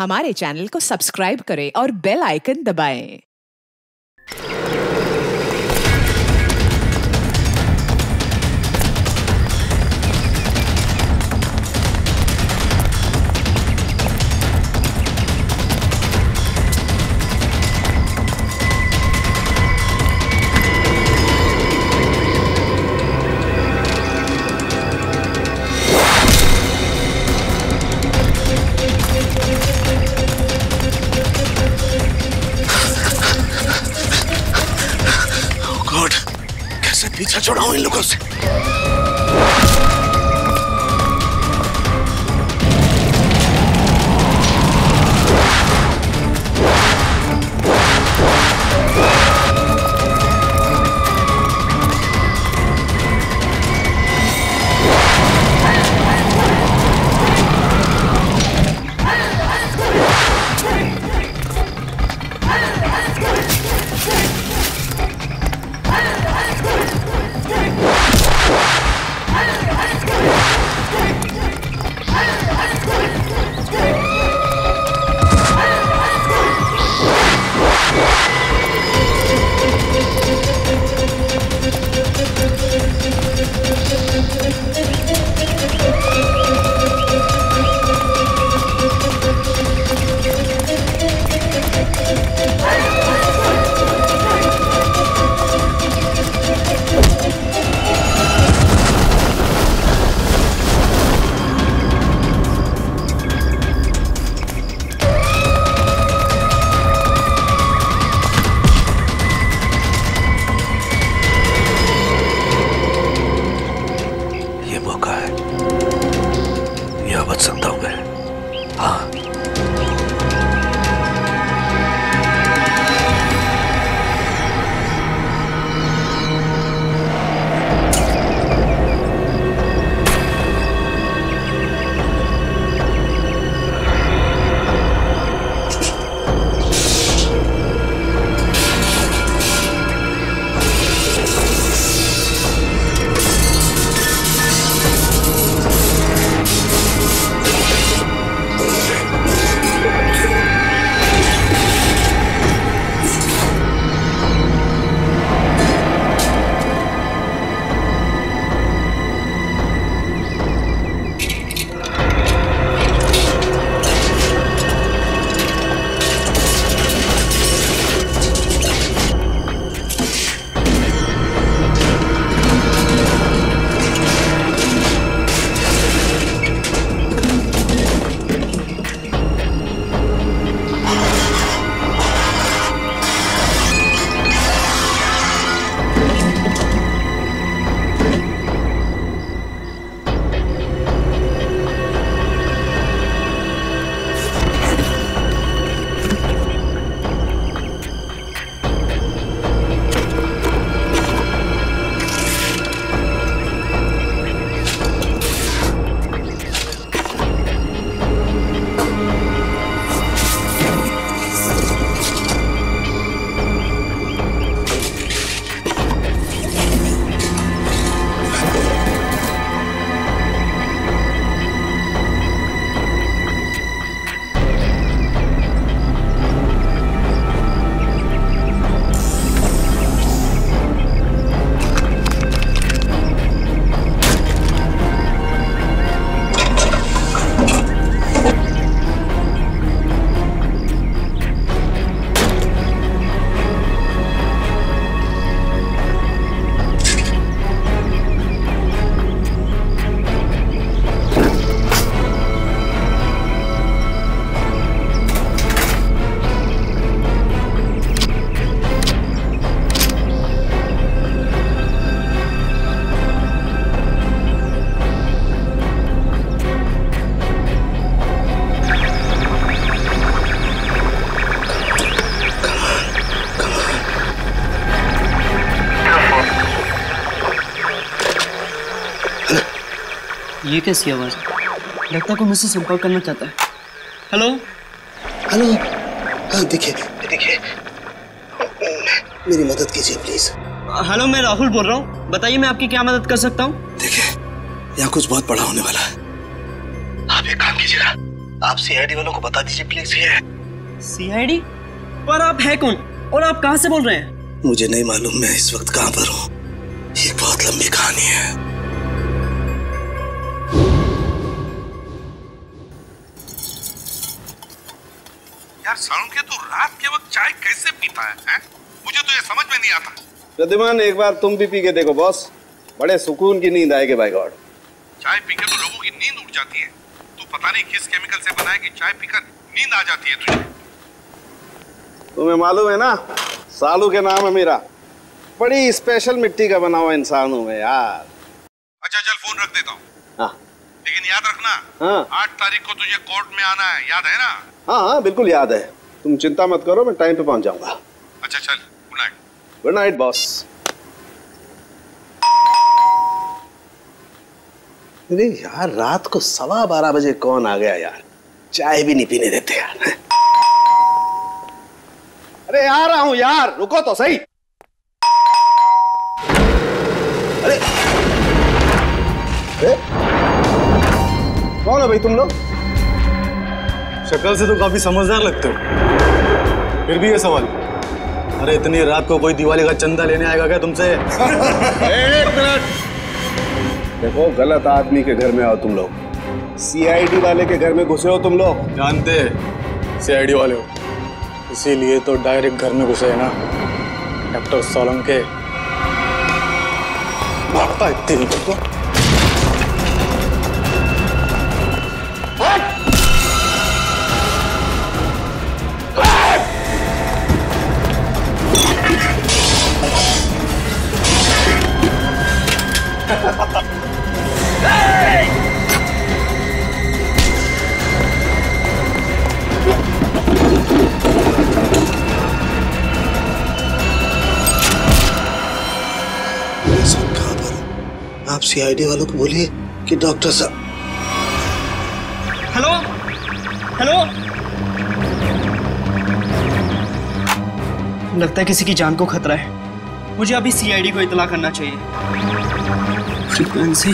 हमारे चैनल को सब्सक्राइब करें और बेल आइकन दबाएं। पीछा छुड़ाऊं इन लोगों से। बच सकता हूं मैं। हाँ, ये कैसी आवाज? लगता को मुझसे संपर्क करना चाहता है। हेलो हेलो, हाँ देखिए देखिए, मेरी मदद कीजिए प्लीज। हेलो, मैं राहुल बोल रहा हूँ, बताइए मैं आपकी क्या मदद कर सकता हूँ? देखिए, यहाँ कुछ बहुत बड़ा होने वाला है। आप एक काम कीजिएगा, आप सीआईडी वालों को बता दीजिए प्लीज। ये सीआईडी? पर आप है कौन और आप कहां से बोल रहे हैं? मुझे नहीं मालूम मैं इस वक्त कहां पर हूँ। ये बहुत लंबी कहानी है। यार सालुंके, तू रात के वक्त चाय कैसे पीता है? मुझे तो ये समझ में नहीं आता। प्रद्युमन, एक बार तुम भी पी के देखो बॉस, बड़े सुकून की नींद आएगी बाय गॉड। चाय पीकर तो लोगों की नींद उड़ जाती है। तू पता नहीं किस केमिकल से बना है कि चाय पीकर नींद आ जाती है तुझे। तुम्हें मालूम है ना, सालू के नाम है मेरा। बड़ी स्पेशल मिट्टी का बना हुआ इंसान हूँ मैं यार। अच्छा चल, फोन रख देता हूँ। हाँ लेकिन याद रखना, हाँ 8 तारीख को तुझे कोर्ट में आना है, याद है ना? हाँ हाँ बिल्कुल याद है। तुम चिंता मत करो, मैं टाइम पे पहुंच जाऊंगा। अच्छा चल, good night. Good night boss. अरे यार, रात को 12:15 बजे कौन आ गया यार? चाय भी नहीं पीने देते यार। अरे आ रहा हूं यार, रुको तो सही। अरे कौन है भाई तुम लोग? शक्ल से तो काफी समझदार लगते हो, फिर भी ये सवाल। अरे इतनी रात को कोई दिवाली का चंदा लेने आएगा क्या तुमसे? एक मिनट देखो, गलत आदमी के घर में आओ तुम लोग। सीआईडी वाले के घर में घुसे हो तुम लोग। जानते सीआईडी वाले हो, इसीलिए तो डायरेक्ट घर में घुसे है ना डॉक्टर सालुंके। भागता इतनी को आप सीआईडी वालों को बोलिए कि डॉक्टर साहब। हेलो हेलो, लगता है किसी की जान को खतरा है। मुझे अभी सीआईडी को इत्तला करना चाहिए। फ्रीक्वेंसी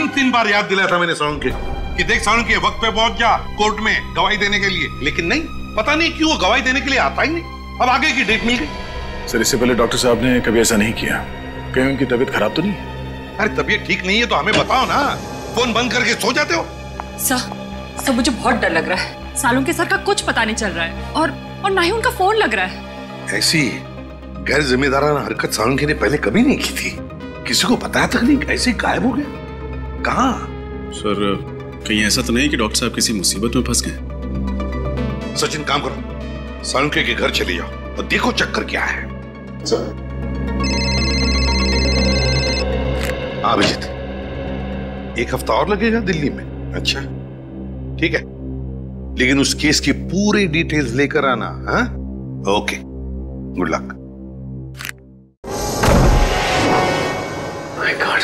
3 बार याद दिलाया था मैंने सालुंके कि देख सालुंके, वक्त पे पहुंच जा कोर्ट में गवाही देने के लिए, लेकिन नहीं, पता नहीं क्यों गवाही देने के लिए आता ही नहीं। अब आगे की डेट मिल गई। सर, इससे पहले डॉक्टर साहब ने कभी ऐसा नहीं किया। कहीं उनकी तबीयत खराब तो नहीं है? अरे तबीयत ठीक नहीं है तो हमें बताओ ना, फोन बंद करके सो जाते हो। सर मुझे बहुत डर लग रहा है। सालुंके सर का कुछ पता नहीं चल रहा है और ना ही उनका फोन लग रहा है। ऐसी गैर जिम्मेदाराना हरकत सालुंके ने पहले कभी नहीं की थी। किसी को बताया तक नहीं, ऐसे गायब हो गए। कहाँ? सर कहीं ऐसा तो नहीं कि डॉक्टर साहब किसी मुसीबत में फंस गए? सचिन, काम करो, सालुंके के घर चले जाओ और देखो चक्कर क्या है। हाँ अभिजीत, 1 हफ्ता और लगेगा दिल्ली में। अच्छा ठीक है, लेकिन उस केस की पूरी डिटेल्स लेकर आना। हाँ okay, good luck. My God,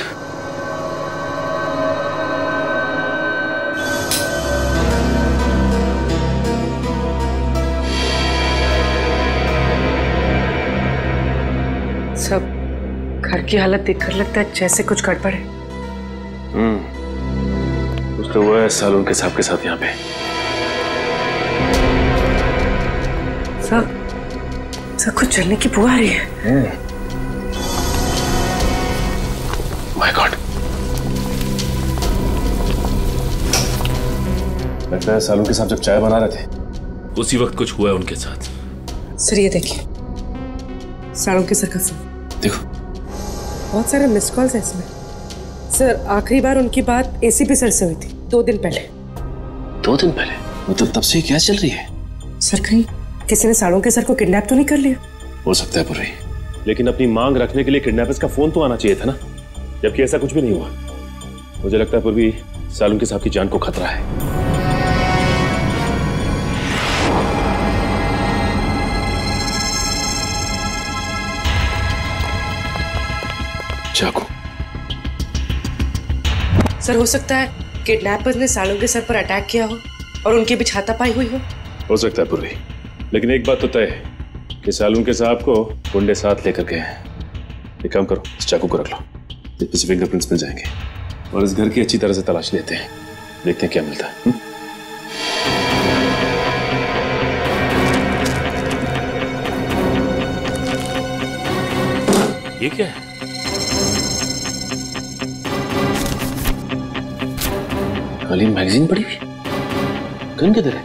सब घर की हालत देखकर लगता है जैसे कुछ गड़बड़ है। कुछ तो हुआ है सालुंके साहब के साथ यहाँ पे। सब कुछ जलने की बुआ आ रही है। माय गॉड, लगता है सालुंके साहब जब चाय बना रहे थे उसी वक्त कुछ हुआ है उनके साथ। सर ये देखिए, सालुंके सर का फोन देखो, बहुत सारे मिस्ड कॉल्स है इसमें। सर आखिरी बार उनकी बात एसीपी सर से हुई थी 2 दिन पहले। 2 दिन पहले? मतलब तब से क्या चल रही है? सर कहीं किसी ने सालुंके सर को किडनैप तो नहीं कर लिया? हो सकता है पुरी, लेकिन अपनी मांग रखने के लिए किडनैपर्स का फोन तो आना चाहिए था ना, जबकि ऐसा कुछ भी नहीं हुआ। मुझे लगता है पूर्वी सालुंके साहब की जान को खतरा है। चाकू। सर हो सकता है किडनैपर्स ने सालुंके सर पर अटैक किया हो और उनकी भी हाथापाई हुई हो सकता है पूर्वी, लेकिन एक बात तो तय है कि सालुंके साहब को गुंडे साथ लेकर गए हैं। एक काम करो, इस चाकू को रख लो, इसमें से फिंगरप्रिंट्स मिल जाएंगे। और इस घर की अच्छी तरह से तलाश लेते हैं, देखते हैं क्या मिलता है। ये क्या है? खाली मैगजीन पड़ी हुई, गन किधर है?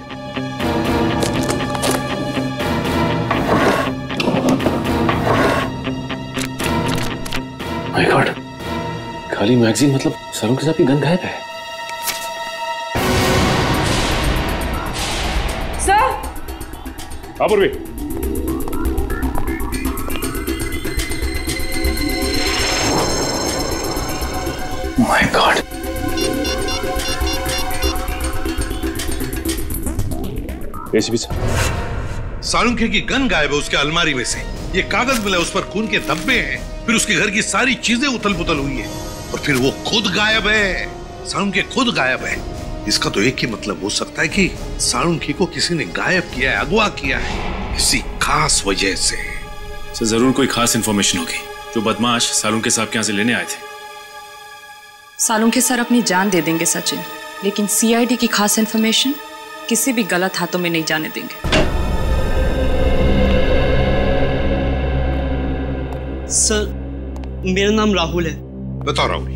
माय गॉड, खाली मैगजीन मतलब सालून के साथ की गन गायब है। सर, पूर्वी, माय गॉड, एसीपी साहब, सालुंखे की गन गायब है उसके अलमारी में से। ये कागज मिला, उस पर खून के धब्बे हैं, फिर उसके घर की सारी चीजें उथल पुथल हुई है, और फिर वो खुद गायब है। सालुंखे खुद गायब है। इसका तो एक ही मतलब हो सकता है कि सालुंखे को किसी ने गायब किया है, अगवा किया है, किसी खास वजह से। सर जरूर कोई खास इंफॉर्मेशन होगी जो बदमाश सालुंखे साहब के यहाँ से लेने आए थे। सालुंखे सर अपनी जान दे देंगे सचिन, लेकिन सीआईडी की खास इंफॉर्मेशन किसी भी गलत हाथों में नहीं जाने देंगे। सर मेरा नाम राहुल है। बताओ राहुल,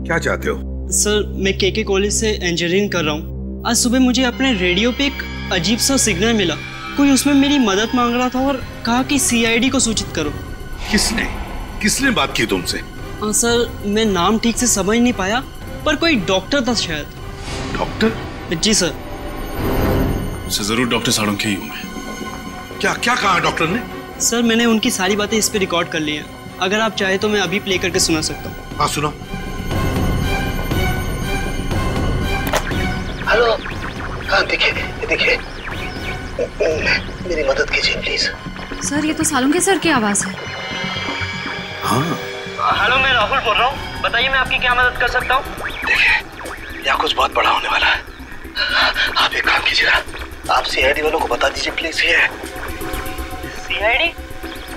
क्या चाहते हो? सर मैं केके कॉलेज से इंजीनियरिंग कर रहा हूँ। आज सुबह मुझे अपने रेडियो पे एक अजीब सा सिग्नल मिला, कोई उसमें मेरी मदद मांग रहा था और कहा कि सीआईडी को सूचित करो। किसने बात की तुमसे? सर मैं नाम ठीक से समझ नहीं पाया, पर कोई डॉक्टर था शायद। डॉक्टर? जी सर। जरूर डॉक्टर सालुंखे ही हूँ मैं। क्या कहा डॉक्टर ने? सर मैंने उनकी सारी बातें इस पे रिकॉर्ड कर ली हैं, अगर आप चाहे तो मैं अभी प्ले करके सुना सकता हूँ। हाँ सुनो। हेलो, हाँ देखिए, मेरी मदद कीजिए प्लीज। सर ये तो सालुंखे सर की आवाज है। हाँ हेलो, मैं राहुल बोल रहा हूँ, बताइए मैं आपकी क्या मदद कर सकता हूँ? देखिए यहाँ कुछ बहुत बड़ा होने वाला है। आप एक काम कीजिएगा, आप सीआईडी वालों को बता दीजिए प्लीज। ये सीआईडी?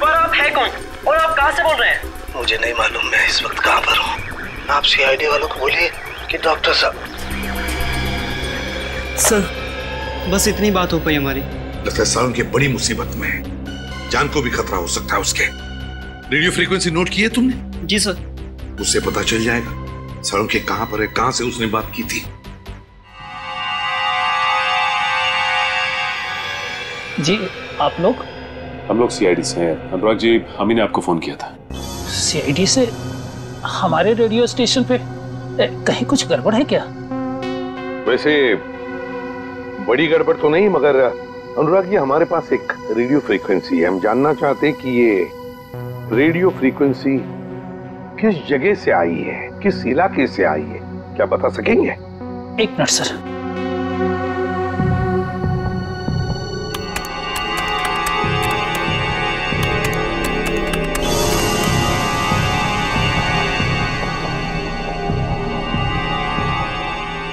पर आप है कौन और आप कहाँ से बोल रहे हैं? मुझे नहीं मालूम मैं इस वक्त कहाँ पर हूँ। आप सीआईडी वालों को बोलिए कि डॉक्टर साहब। सर बस इतनी बात हो पाई हमारी। लगता है सालुंखे बड़ी मुसीबत में है, जान को भी खतरा हो सकता है उसके। रेडियो फ्रीक्वेंसी नोट की है तुमने? जी सर। उससे पता चल जाएगा सालुंखे कहां पर है, कहां से उसने बात की थी। जी आप लोग? हम लोग सीआईडी से हैं। अनुराग जी, हम ही ने आपको फोन किया था। सीआईडी से? हमारे रेडियो स्टेशन पे कहीं कुछ गड़बड़ है क्या? वैसे बड़ी गड़बड़ तो नहीं, मगर अनुराग जी हमारे पास एक रेडियो फ्रीक्वेंसी है। हम जानना चाहते हैं कि ये रेडियो फ्रीक्वेंसी किस जगह से आई है, किस इलाके से आई है, क्या बता सकेंगे? एक मिनट सर।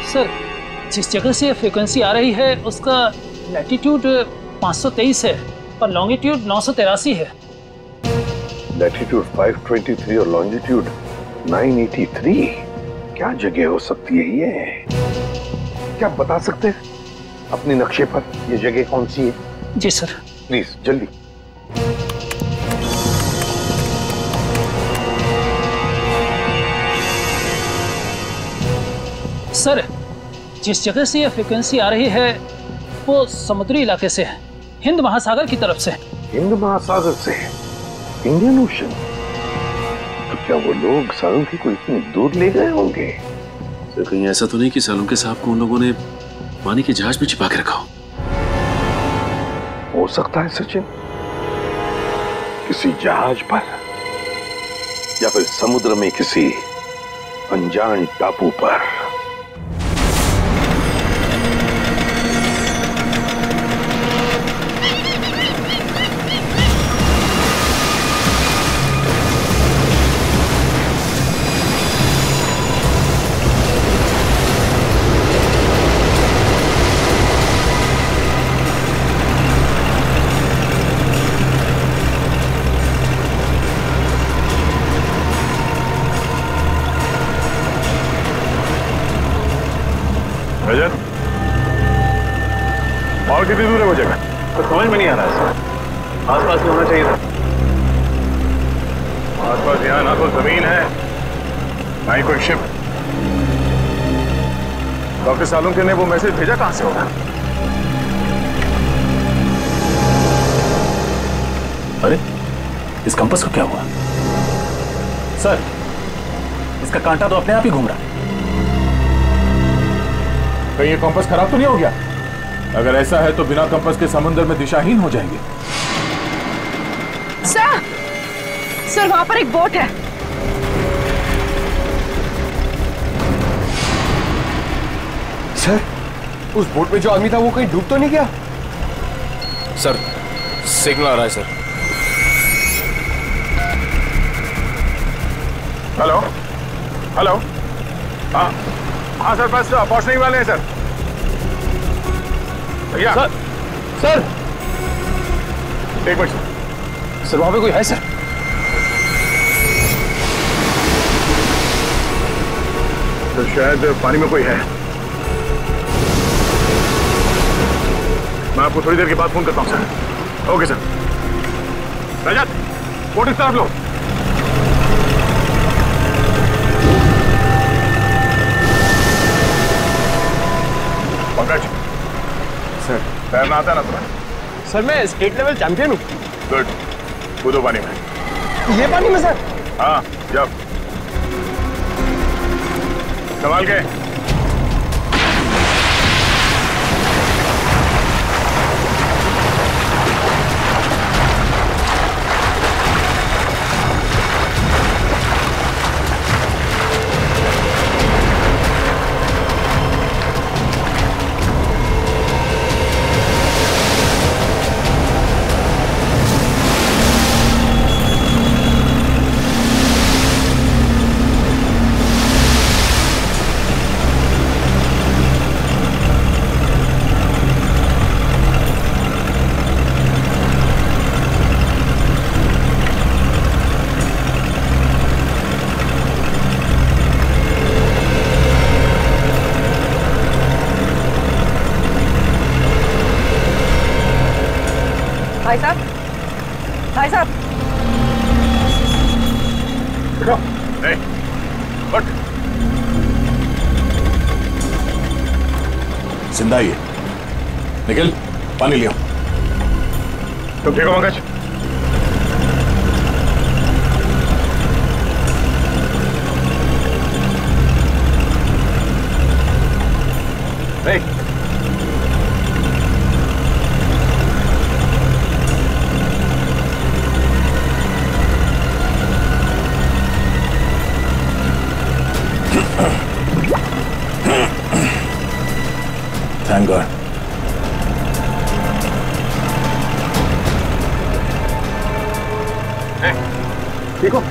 सर जिस जगह से फ्रीक्वेंसी आ रही है उसका लैटिट्यूड 523 है और लॉन्गिट्यूड 983 है। लैटिट्यूड 523 और लॉन्जिट्यूड 983, क्या जगह हो सकती है ये? क्या आप बता सकते हैं अपने नक्शे पर ये जगह कौन सी है? जी सर। प्लीज जल्दी। सर जिस जगह से यह फ्रीक्वेंसी आ रही है वो समुद्री इलाके से है, हिंद महासागर की तरफ से। हिंद महासागर से? Indian ocean? तो क्या वो लोग सालुंखे को इतनी दूर ले गए होंगे? सर कहीं ऐसा तो नहीं कि सालुंखे साहब को उन लोगों ने पानी के जहाज में छिपा के रखा हो सकता है सचिन, किसी जहाज पर या फिर समुद्र में किसी अनजान टापू पर। रजत, और कितनी दूर है वो जगह? तो समझ में नहीं आ रहा है सर। आसपास ही होना चाहिए था। आसपास यहाँ ना तो जमीन है ना ही कोई शिप। डॉक्टर सालुंके ने वो मैसेज भेजा कहां से होगा? अरे इस कंपास को क्या हुआ? सर, इसका कांटा तो अपने आप ही घूम रहा है। कहीं ये कंपास खराब तो नहीं हो गया? अगर ऐसा है तो बिना कंपास के समुद्र में दिशाहीन हो जाएंगे। सर वहां पर एक बोट है। सर, उस बोट में जो आदमी था वो कहीं डूब तो नहीं गया? सर, सिग्नल आ रहा है सर। हेलो हेलो, हाँ हाँ सर, बस पहुंचने ही वाले हैं सर। भैया सर एक मिनट सर, वहां पे कोई है सर? तो शायद पानी में कोई है। मैं आपको थोड़ी देर के बाद फोन करता हूं sir. Okay sir. Rajat, boat इस तरफ लो। पंकज सर, तैरना आता है ना तुम्हें? सर मैं स्टेट लेवल चैंपियन हूँ। गुड, कूदो पानी में। ये पानी में सर? हाँ, जब संभाल के। भाई साहब, भाई साहब। देखो, नहीं, बट जिंदा ही है। निखिल, पानी लिया। तुम ठीक हो पंकज? नहीं, Thank God. ठीक हो?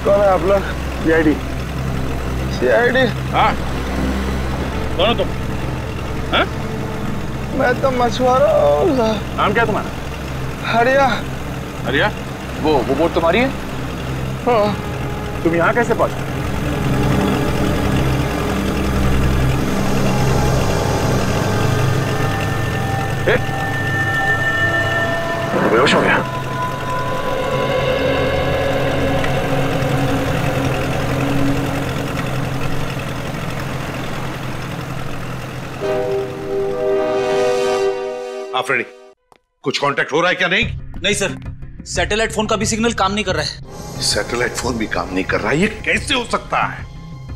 कौन है आप लोग? सीआईडी। सीआईडी? हाँ। कौन हो तुम? हाँ? मैं तो मछुआरा हूँ। नाम क्या तुम्हारा? हरिया। हरिया? वो बोट तुम्हारी है? हाँ। तुम यहाँ कैसे पहुंचे? बेहोश हो गया। आप रेडी? कुछ कांटेक्ट हो रहा है क्या? नहीं नहीं सर, सैटेलाइट फोन का भी सिग्नल काम नहीं कर रहा है। सैटेलाइट फोन भी काम नहीं कर रहा है? ये कैसे हो सकता है?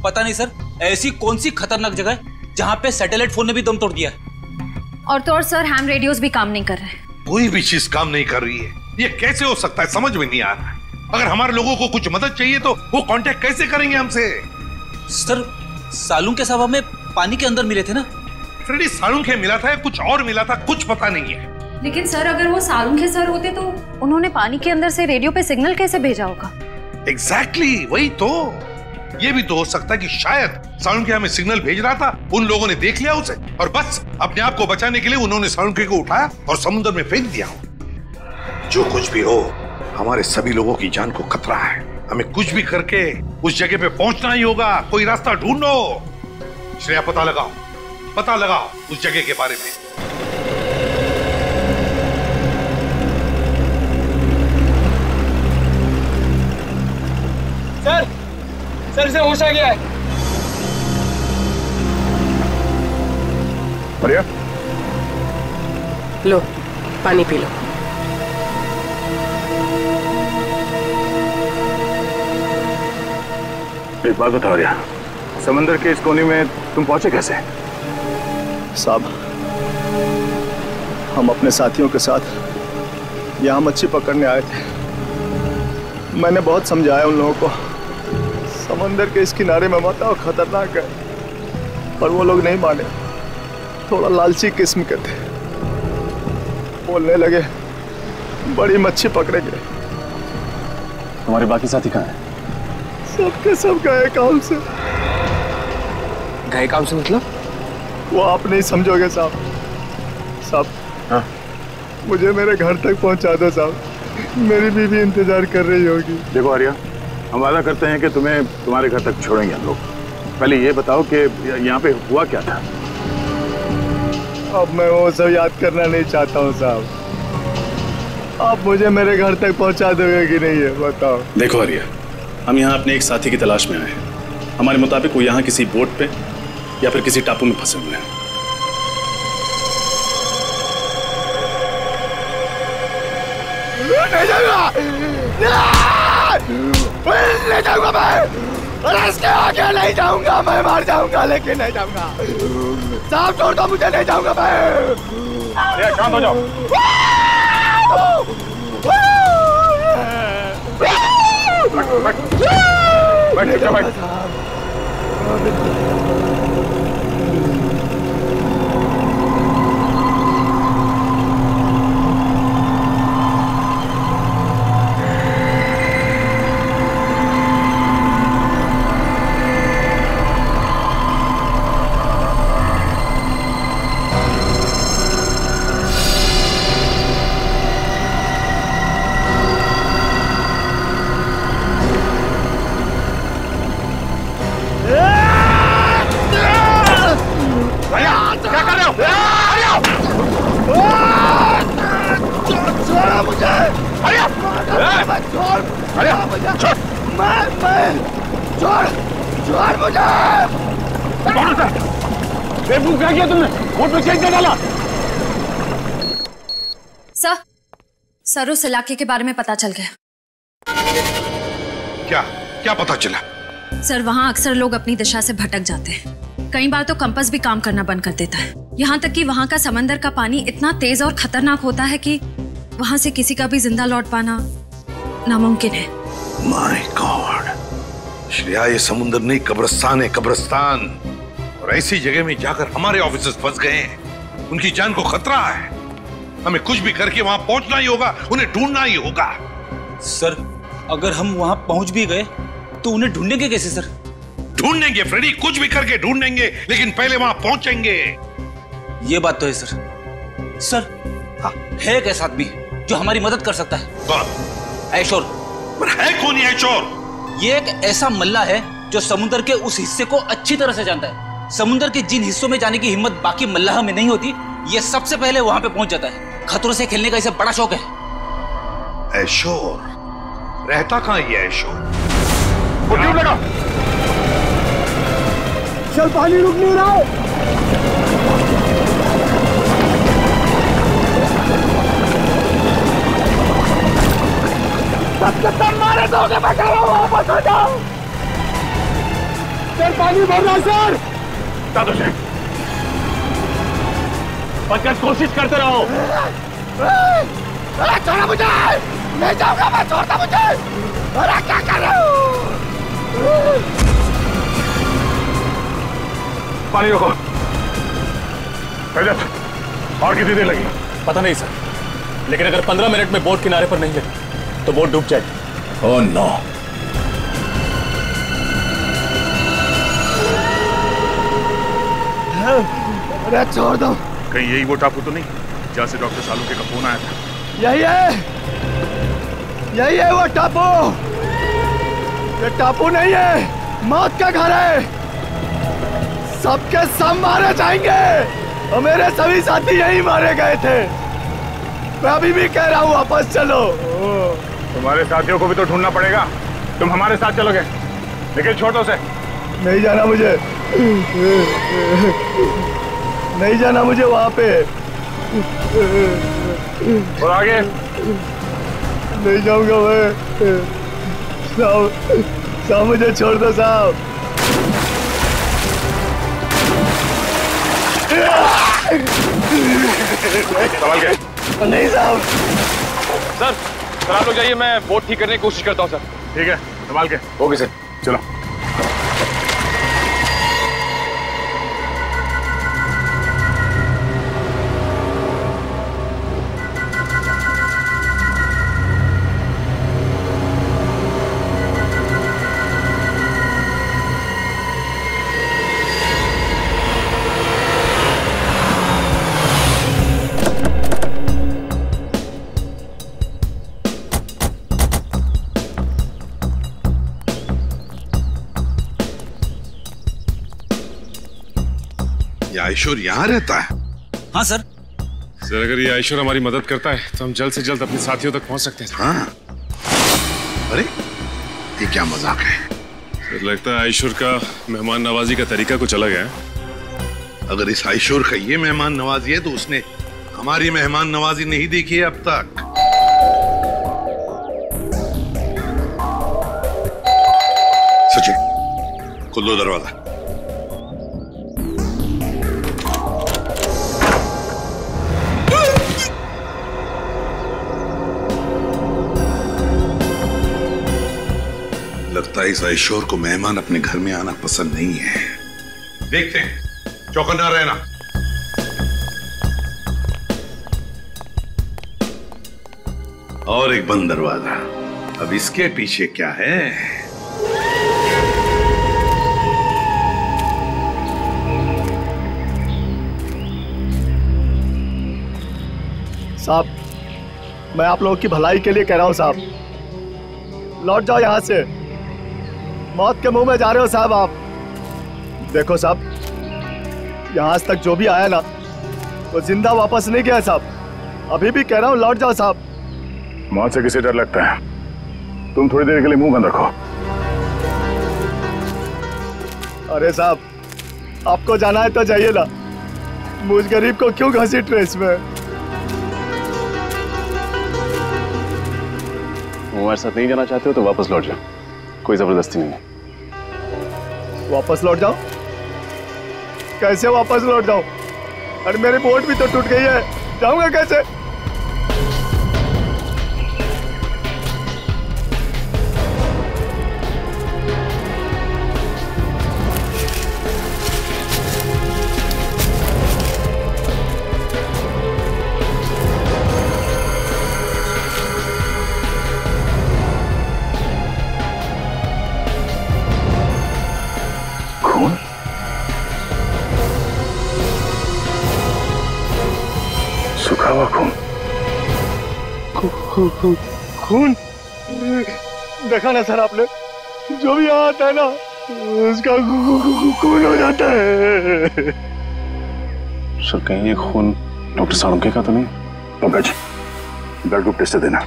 पता नहीं सर, ऐसी कौन सी खतरनाक जगह है जहां पे सैटेलाइट फोन ने भी दम तोड़ दिया है। और तो और सर, हैम रेडियोस भी काम नहीं कर रहे हैं। कोई भी चीज काम नहीं कर रही है। ये कैसे हो सकता है? समझ में नहीं आ रहा है। अगर हमारे लोगों को कुछ मदद चाहिए तो वो कांटेक्ट कैसे करेंगे हमसे? सर, सालुंके साहब हमें पानी के अंदर मिले थे ना। फ्रेडी, सालुंके मिला था या कुछ और मिला था? कुछ पता नहीं है। लेकिन सर, अगर वो सालुंके सर होते तो उन्होंने पानी के अंदर से रेडियो पे सिग्नल कैसे भेजा होगा? एग्जैक्टली, वही तो। ये भी तो हो सकता है कि शायद सालुंके हमें सिग्नल भेज रहा था, उन लोगों ने देख लिया उसे और बस अपने आप को बचाने के लिए उन्होंने सालुंके को उठाया और समुद्र में फेंक दिया। जो कुछ भी हो, हमारे सभी लोगों की जान को खतरा है। हमें कुछ भी करके उस जगह पे पहुंचना ही होगा। कोई रास्ता ढूंढो। श्रेया पता लगाओ उस जगह के बारे में। सर से होश आ गया है। बढ़िया, लो पानी पी लो। एक बात बताओ रिया, समंदर के इस कोने में तुम पहुंचे कैसे? साहब, हम अपने साथियों के साथ यहाँ मच्छी पकड़ने आए थे। मैंने बहुत समझाया उन लोगों को, समंदर के इस किनारे में मत आओ, खतरनाक है, पर वो लोग नहीं माने। थोड़ा लालची किस्म के थे। बोलने लगे बड़ी मच्छी पकड़ेंगे। तुम्हारे बाकी साथी कहाँ हैं? सबके सब गए काम से। गए काम से मतलब? वो आप नहीं समझोगे साहब। हाँ? मुझे मेरे घर तक पहुंचा दो साहब, मेरी बीवी इंतजार कर रही होगी। देखो आर्या, हम वादा करते हैं कि तुम्हें तुम्हारे घर तक छोड़ेंगे हम लोग। पहले ये बताओ कि यहाँ पे हुआ क्या था? अब मैं वो सब याद करना नहीं चाहता हूँ साहब। आप मुझे मेरे घर तक पहुँचा दोगे कि नहीं, है बताओ। देखो आर्या, हम यहाँ अपने एक साथी की तलाश में आए हैं। हमारे मुताबिक वो यहाँ किसी बोट पे या फिर किसी टापू में फंसे हुए हैं। नहीं जाऊंगा, नहीं जाऊंगा मैं। अरे इसके आगे नहीं जाऊंगा, मैं मर जाऊंगा लेकिन नहीं जाऊंगा। साहब छोड़ दो मुझे, नहीं जाऊंगा मैं। शांत हो जाओ। बैठ। सर उस इलाके के बारे में पता चल गया। क्या पता चला? सर वहाँ अक्सर लोग अपनी दिशा से भटक जाते हैं। कई बार तो कंपास भी काम करना बंद कर देता है। यहाँ तक कि वहाँ का समंदर का पानी इतना तेज और खतरनाक होता है कि वहाँ से किसी का भी जिंदा लौट पाना नामुमकिन है। माय गॉड, श्रेया ये समुद्र नहीं कब्रिस्तान है, कब्रिस्तान। और ऐसी जगह में जाकर हमारे ऑफिसर्स फंस गए हैं। उनकी जान को खतरा है। हमें कुछ भी करके वहां पहुंचना ही होगा, उन्हें ढूंढना ही होगा। सर अगर हम वहां पहुंच भी गए तो उन्हें ढूंढेंगे कैसे सर? ढूंढेंगे फ्रेडी, कुछ भी करके ढूंढेंगे, लेकिन पहले वहां पहुंचेंगे। ये बात तो है सर। सर हाँ, है एक ऐसा आदमी जो हमारी मदद कर सकता है। कौन? ऐशोर। है कौन ये ऐशोर? ये एक ऐसा मल्ला है जो समुद्र के उस हिस्से को अच्छी तरह से जानता है। समुद्र के जिन हिस्सों में जाने की हिम्मत बाकी मल्लाह में नहीं होती, ये सबसे पहले वहां पे पहुंच जाता है। खतरों से खेलने का इसे बड़ा शौक है। ऐशोर रहता कहाँ ये ऐशोर? वो क्यों लगा? चल पानी रुक नहीं रहा है। सब मारे दोगे, मैं कह रहा हूँ वापस हो जाओ। सर पानी भर रहा सर। दादू शेख, बचकर कोशिश करते रहो। छोड़ा मुझे, नहीं जाऊंगा मैं, छोड़ता मुझे। अरे क्या कर रहे हो? पानी रोको। और कितनी देर लगी? पता नहीं सर, लेकिन अगर 15 मिनट में बोट किनारे पर नहीं लगी तो बोट डूब जाएगी। Oh no. अरे छोड़ दो। कहीं यही वो टापू तो नहीं जहाँ से डॉक्टर सालुंखे का फोन आया था? यही है वो टापू। ये टापू नहीं है, मौत का घर है। सबके सब मारे जाएंगे और मेरे सभी साथी यही मारे गए थे। मैं अभी भी कह रहा हूँ वापस चलो। तुम्हारे साथियों को भी तो ढूंढना पड़ेगा। तुम हमारे साथ चलोगे, लेकिन छोड़ दो उसे। नहीं जाना मुझे, नहीं जाना मुझे वहां पे। और आगे नहीं जाऊंगा मैं। साहब, साहब मुझे छोड़ दो साहब। संभाल के। नहीं साहब। सर आप लोग जाइए, मैं बोट ठीक करने की कोशिश करता हूँ सर। ठीक है, संभाल के। ओके सर, चलो। आयशुर यहाँ रहता है? हाँ सर। सर अगर ये आयशुर हमारी मदद करता है तो हम जल्द से जल्द अपने साथियों तक पहुंच सकते हैं। हाँ। अरे ये क्या मजाक है? सर लगता है आयशुर का मेहमान नवाजी का तरीका कुछ अलग है। अगर इस आयशुर का ये मेहमान नवाजी है तो उसने हमारी मेहमान नवाजी नहीं देखी है अब तक। सचिन खोल दो दरवाजा। लगता है इस आयशोर को मेहमान अपने घर में आना पसंद नहीं है। देखते हैं, चौकन्ना रहना। और एक बंद दरवाजा। अब इसके पीछे क्या है? साहब, मैं आप लोगों की भलाई के लिए कह रहा हूं साहब, लौट जाओ यहां से। मौत के मुंह में जा रहे हो साहब आप। देखो साहब, यहां आज तक जो भी आया ना वो जिंदा वापस नहीं गया साहब। अभी भी कह रहा हूं लौट जाओ साहब। मौत से किसे डर लगता है? तुम थोड़ी देर के लिए मुंह बंद रखो। अरे साहब, आपको जाना है तो जाइए ना, मुझ गरीब को क्यों घसीट रहे इसमें? हमारे साथ नहीं जाना चाहते हो तो वापस लौट जाओ, कोई जबरदस्ती नहीं है। वापस लौट जाओ? कैसे वापस लौट जाऊं? अरे मेरी बोट भी तो टूट गई है, जाऊंगा कैसे? खून देखा ना सर आपने, जो भी यहाँ आता है ना उसका खून हो जाता है। सर कहीं ये खून डॉक्टर सालुंके का तो नहीं? पंकज, ब्लड ग्रुप टेस्ट देना।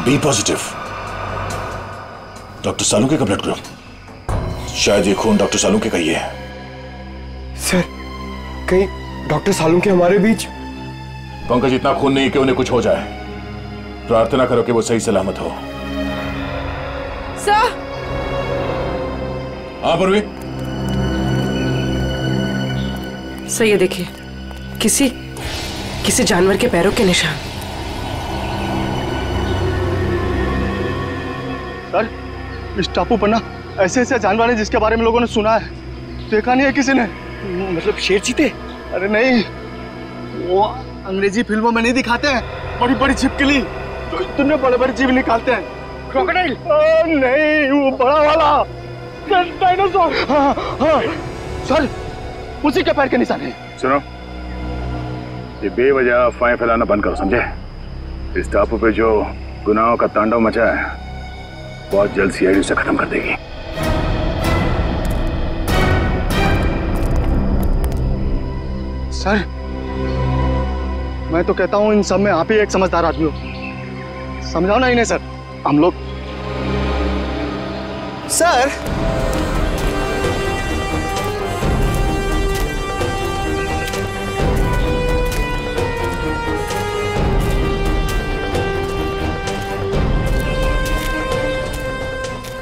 बी पॉजिटिव, डॉक्टर सालुंके का ब्लड ग्रुप। शायद ये खून डॉक्टर सालुंके का ही है। सर, कहीं डॉक्टर सालुंके हमारे बीच? पंकज, इतना खून नहीं कि उन्हें कुछ हो जाए। प्रार्थना करो कि वो सही सलामत हो। सर हाँ पूर्वी। सर ये देखिए, किसी जानवर के पैरों के निशान। सर इस टापू पर ना ऐसे ऐसे जानवर हैं जिसके बारे में लोगों ने सुना है, देखा नहीं है किसी ने। मतलब शेर चीते? अरे नहीं, वो अंग्रेजी फिल्मों में नहीं दिखाते हैं, बड़ी बड़ी छिपकली तो इतने बड़े बड़े जीव निकालते हैं। क्रोकोडाइल? नहीं, वो बड़ा वाला डायनासोर। हाँ हाँ सर, उसी के पैर के निशान है। सुनो, ये बेवजह अफवाहें फैलाना बंद करो, समझे? इस टापू पे जो गुनाहों का तांडव मचा है बहुत जल्द सीआईडी से खत्म कर देगी। सर मैं तो कहता हूँ इन सब में आप ही एक समझदार आदमी हो, समझाओ ना इन्हें। सर हम लोग सर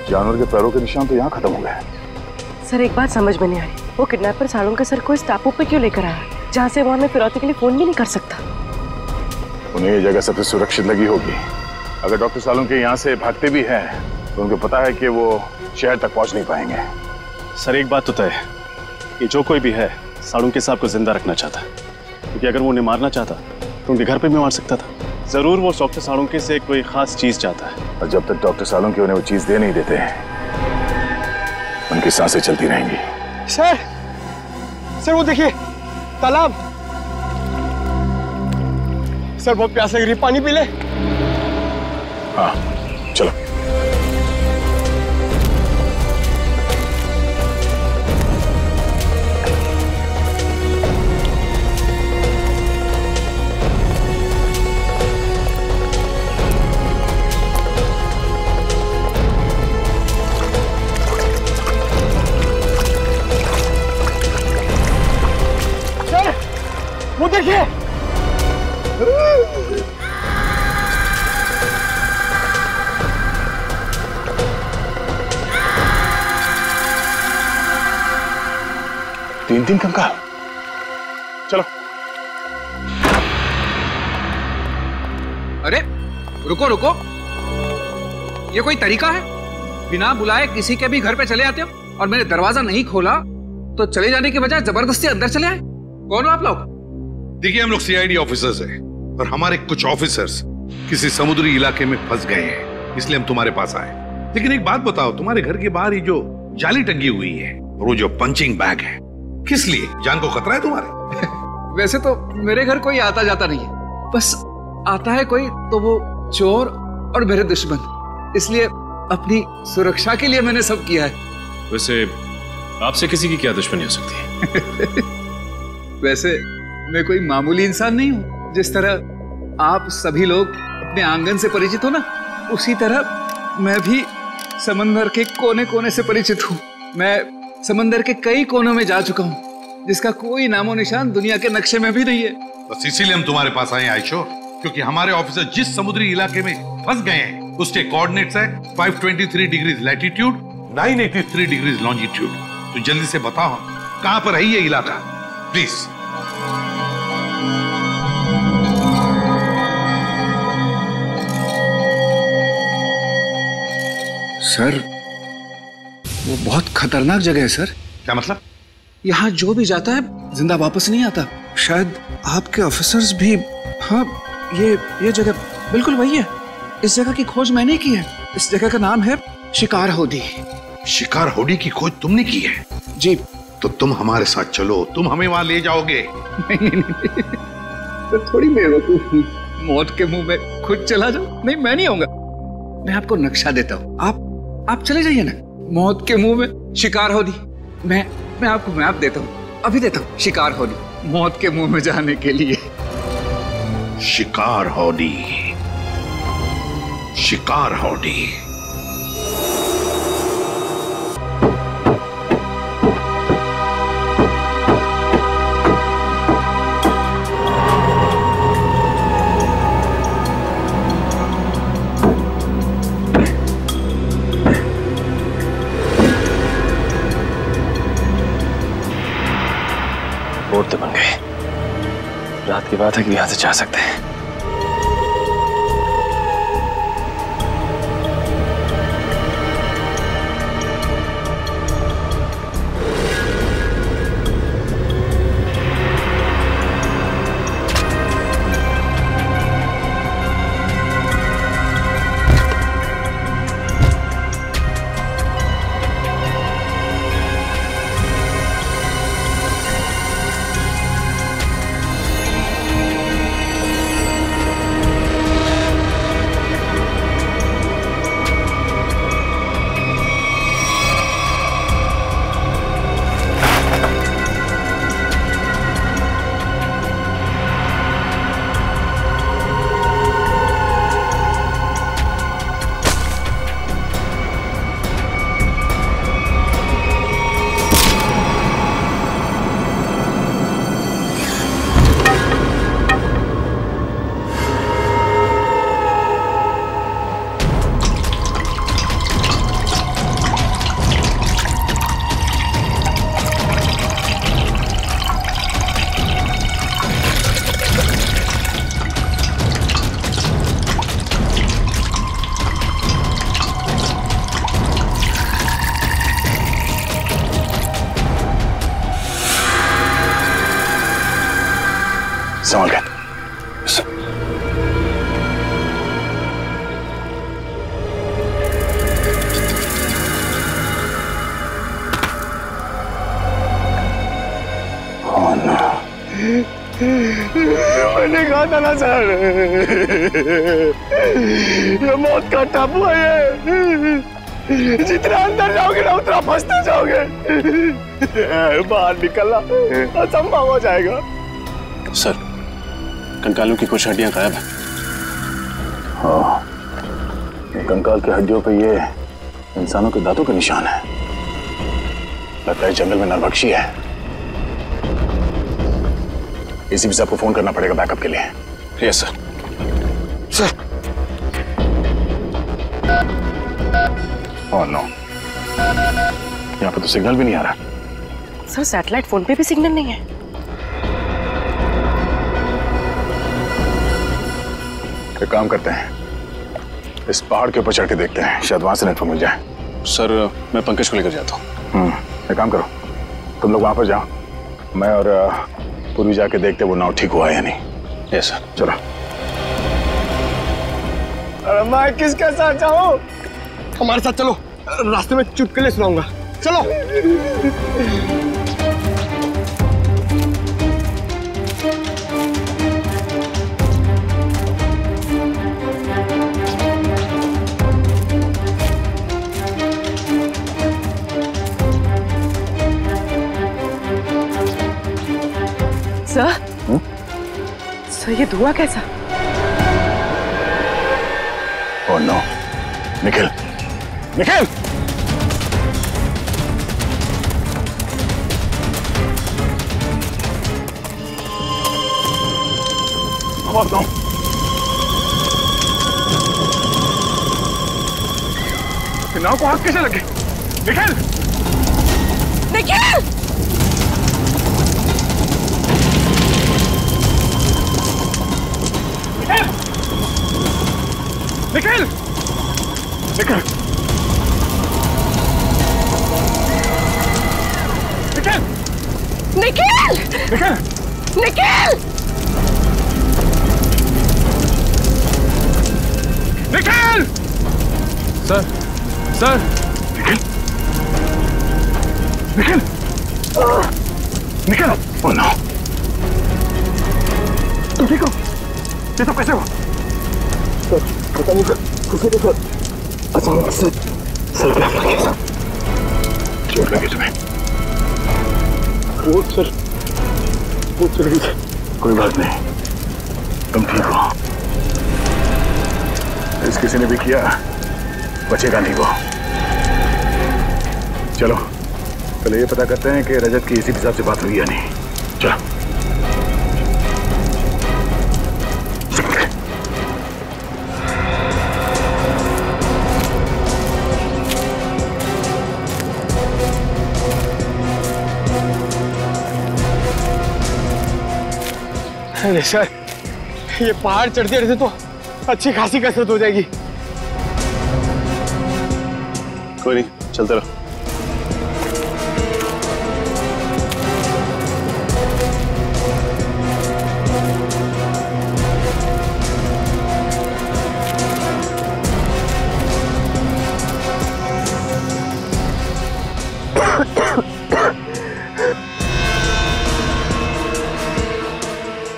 जानवर के पैरों के निशान तो यहाँ खत्म हो गए। सर एक बात समझ में नहीं आ रही, वो किडनैपर सालुंके सर को इस टापू पे क्यों लेकर आया, जहाँ से वो हमें फिरौती के लिए फोन भी नहीं कर सकता। उन्हें ये जगह सबसे सुरक्षित लगी होगी। अगर डॉक्टर सालुंके यहाँ से भागते भी हैं तो उनको पता है कि वो शहर तक पहुँच नहीं पाएंगे। सर एक बात तो तय है, ये जो कोई भी है सालुंके साहब को जिंदा रखना चाहता है, क्योंकि अगर वो उन्हें मारना चाहता तो उनके घर पे भी मार सकता था। जरूर वो डॉक्टर सालुंके से कोई खास चीज चाहता है, और जब तक डॉक्टर सालुंके उन्हें वो चीज दे नहीं देते हैं उनकी सांसें चलती रहेंगी। सर वो देखिए तालाब। सर बहुत प्यास लग रही है, पानी पी ले। हाँ चलो। वो देखिए, तीन कंकाल। चलो। अरे रुको रुको, ये कोई तरीका है? बिना बुलाए किसी के भी घर पे चले आते हो, और मैंने दरवाजा नहीं खोला तो चले जाने के बजाय जबरदस्ती अंदर चले आए। कौन हो आप लोग? देखिए हम लोग सीआईडी ऑफिसर्स हैं और हमारे कुछ ऑफिसर्स किसी समुद्री इलाके में फंस गए हैं, इसलिए हम तुम्हारे पास आए। लेकिन एक बात बताओ, तुम्हारे घर के बाहर ये जो जाली टंगी हुई है और वो जो पंचिंग बैग है, किस लिए? जान को खतरा है तुम्हारे? वैसे तो मेरे घर कोई आता जाता नहीं है, बस आता है कोई तो वो चोर और मेरे दुश्मन, इसलिए अपनी सुरक्षा के लिए मैंने सब किया है। वैसे आपसे किसी की क्या दुश्मनी हो सकती है? वैसे मैं कोई मामूली इंसान नहीं हूँ। जिस तरह आप सभी लोग अपने आंगन से परिचित हो ना, उसी तरह मैं भी समंदर के कोने कोने से परिचित हूँ। मैं समंदर के कई कोनों में जा चुका हूँ, जिसका कोई नामो निशान दुनिया के नक्शे में भी नहीं है। बस इसीलिए हम तुम्हारे पास आए आयशो, क्योंकि हमारे ऑफिसर जिस समुद्री इलाके में फंस गए हैं उसके कोऑर्डिनेट्स है 523 डिग्रीज लैटिट्यूड, 983 डिग्रीज लॉन्जिट्यूड। तो जल्दी से बताओ कहां पर है ये इलाका, प्लीज। सर वो बहुत खतरनाक जगह है सर। क्या मतलब? यहाँ जो भी जाता है जिंदा वापस नहीं आता। शायद आपके ऑफिसर्स भी। हाँ ये जगह बिल्कुल वही है। इस जगह की खोज मैंने की है। इस जगह का नाम है शिकार होडी। शिकार होडी की खोज तुमने की है? जी। तो तुम हमारे साथ चलो, तुम हमें वहां ले जाओगे। नहीं तो थोड़ी बेवकूफ हूँ, मौत के मुंह में खुद चला जाओ। नहीं मैं नहीं आऊंगा, मैं आपको नक्शा देता हूँ, आप चले जाइए ना। मौत के मुंह में शिकार होडी। मैं आपको मैप देता हूँ, अभी देता हूँ। शिकार होडी, मौत के मुंह में जाने के लिए। शिकार होडी, शिकार होडी। बोर्ड तो बन गए। रात की बात है कि यहां से जा सकते हैं। संभाल के। मैंने कहा था ना सर, ये मौत का टापू है। जितना अंदर जाओगे ना उतना फंसते जाओगे। बाहर निकलना असंभव हो जाएगा। सर, कंकालों की कुछ हड्डियां गायब हैं। हाँ, कंकाल की हड्डियों पे ये इंसानों के दांतों के निशान है। लगता है जंगल में नरभक्षी है। एसीपी साहब को फोन करना पड़ेगा बैकअप के लिए। Yes sir. Sir. Oh no, यहाँ पे तो सिग्नल भी नहीं आ रहा। सर, सैटेलाइट फोन पे भी सिग्नल नहीं है। एक काम करते हैं, इस पहाड़ के ऊपर चढ़ के देखते हैं, शायद वहां से नेटवर्क मिल जाए। सर, मैं पंकज को लेकर जाता हूँ। एक काम करो, तुम लोग वहां पर जाओ, मैं और पूर्वी जाके देखते वो नाव ठीक हुआ है या नहीं। Yes sir. चलो। मैं किसके साथ जाऊं? हमारे साथ चलो, रास्ते में चुटकुले सुनाऊंगा। चलो। सर, ये धुआं कैसा? Oh no, Nikhil, Nikhil! Oh no! नाव को आग कैसे लगे? Nikhil! Nikhil! Nikhil! Nikhil! Nikhil! Nikhil! Nikhil! Nikhil! Nikhil! Sir, sir! Nikhil! Nikhil! Nikhil! Oh no! तुम ठीक हो? ये सब कैसे हुआ? पता नहीं सर, किसी को अचानक से सर क्रैम्प लग गया सर। चोट लगी तुम्हें? वो सर, वो चल गई सर। कोई बात नहीं, तुम ठीक हो। इस किसी ने भी किया, बचेगा नहीं वो। चलो, पहले ये पता करते हैं कि रजत की एसीपी साहब से बात हुई या नहीं। चलो। अरे सर, ये पहाड़ चढ़ते चढ़ते तो अच्छी खासी कसरत हो जाएगी। कोई नहीं, चलते रहो।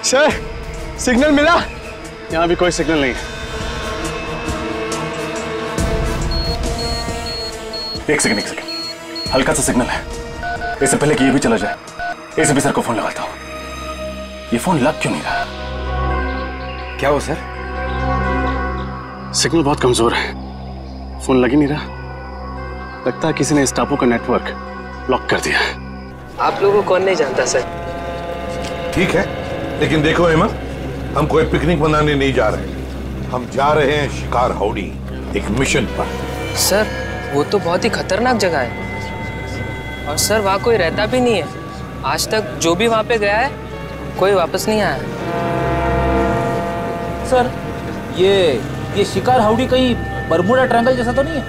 सर, सिग्नल मिला? यहाँ भी कोई सिग्नल नहीं है। एक सेकंड, हल्का सा सिग्नल है। इससे पहले कि ये भी चला जाए, एसीपी सर को फोन लगाता हूँ। ये फोन लग क्यों नहीं रहा? क्या हो सर? सिग्नल बहुत कमजोर है, फोन लग ही नहीं रहा। लगता है किसी ने इस टापू का नेटवर्क ब्लॉक कर दिया। आप लोगों को कौन नहीं जानता सर। ठीक है, लेकिन देखो हेमा, हम कोई पिकनिक मनाने नहीं जा रहे, हम जा रहे हैं शिकार हाउडी, एक मिशन पर। सर, वो तो बहुत ही खतरनाक जगह है और सर वहाँ कोई रहता भी नहीं है। आज तक जो भी वहाँ पे गया है कोई वापस नहीं आया। सर, ये शिकार हाउडी कहीं बरमूडा ट्रायंगल जैसा तो नहीं है?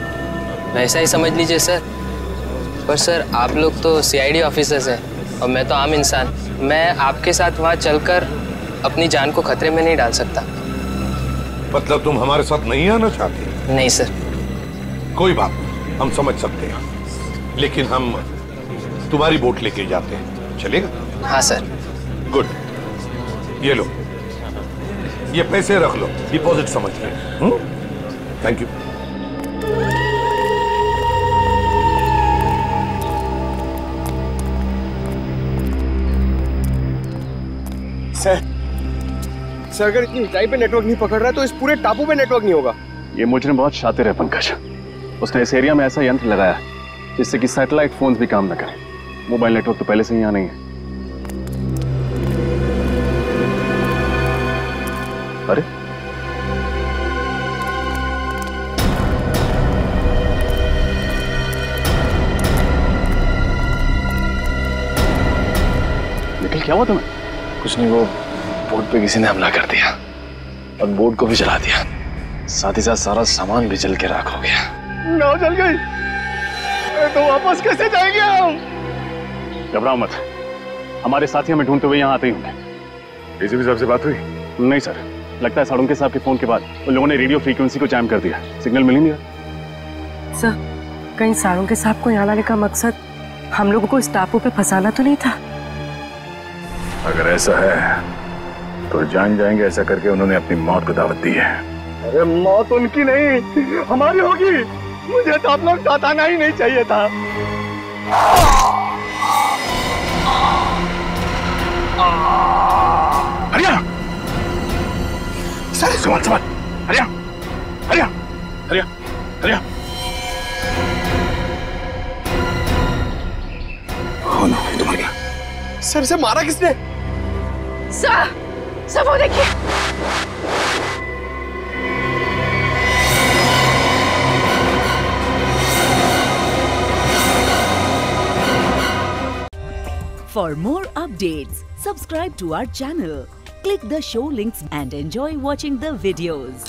वैसा ही समझ लीजिए सर। पर सर, आप लोग तो सीआईडी ऑफिसर्स हैं और मैं तो आम इंसान। मैं आपके साथ वहाँ चलकर अपनी जान को खतरे में नहीं डाल सकता। मतलब तुम हमारे साथ नहीं आना चाहते? नहीं सर। कोई बात नहीं, हम समझ सकते हैं, लेकिन हम तुम्हारी बोट लेके जाते हैं, चलेगा? हाँ सर। गुड, ये लो, ये पैसे रख लो, डिपॉजिट समझ के। Thank you. सर, अगर इतनी ऊंचाई पे नेटवर्क नहीं पकड़ रहा है तो इस पूरे टापू पे नेटवर्क नहीं होगा। ये मुजरिम बहुत शातिर है पंकज। उसने इस एरिया में ऐसा यंत्र लगाया जिससे कि सैटेलाइट फोन्स भी काम न करें। मोबाइल नेटवर्क तो पहले से ही यहाँ नहीं है। अरे निखिल, क्या हुआ तुम्हें? कुछ नहीं, वो बोट पे किसी ने हमला कर दिया और बोट को भी जला दिया। साथ ही साथ सारा सामान भी जल के राख हो गया। नाव जल गई तो वापस कैसे जाएंगे हम? घबराओ मत, हमारे साथी हमें ढूंढते हुए यहाँ आते ही होंगे। एसीपी साहब से बात हुई? नहीं सर, लगता है साळुंके साहब के फोन के बाद उन लोगों ने रेडियो फ्रीक्वेंसी को जैम कर दिया। सिग्नल मिल ही नहीं रहा। सर, कहीं साळुंके साहब को यहाँ लाने का मकसद हम लोगों को इस टापू पे फंसाना तो नहीं था? अगर ऐसा है तो जान जाएंगे। ऐसा करके उन्होंने अपनी मौत को दावत दी है। अरे मौत उनकी नहीं, हमारी होगी। मुझे तो आप लोग साथ आना ही नहीं चाहिए था। हरिया सर, संभाल। हरिया हरिया हरिया हरिया। हो ना, तो मर गया। सर से मारा किसने? सर, वो देखिए। For more updates, subscribe to our channel, click the show links and enjoy watching the videos.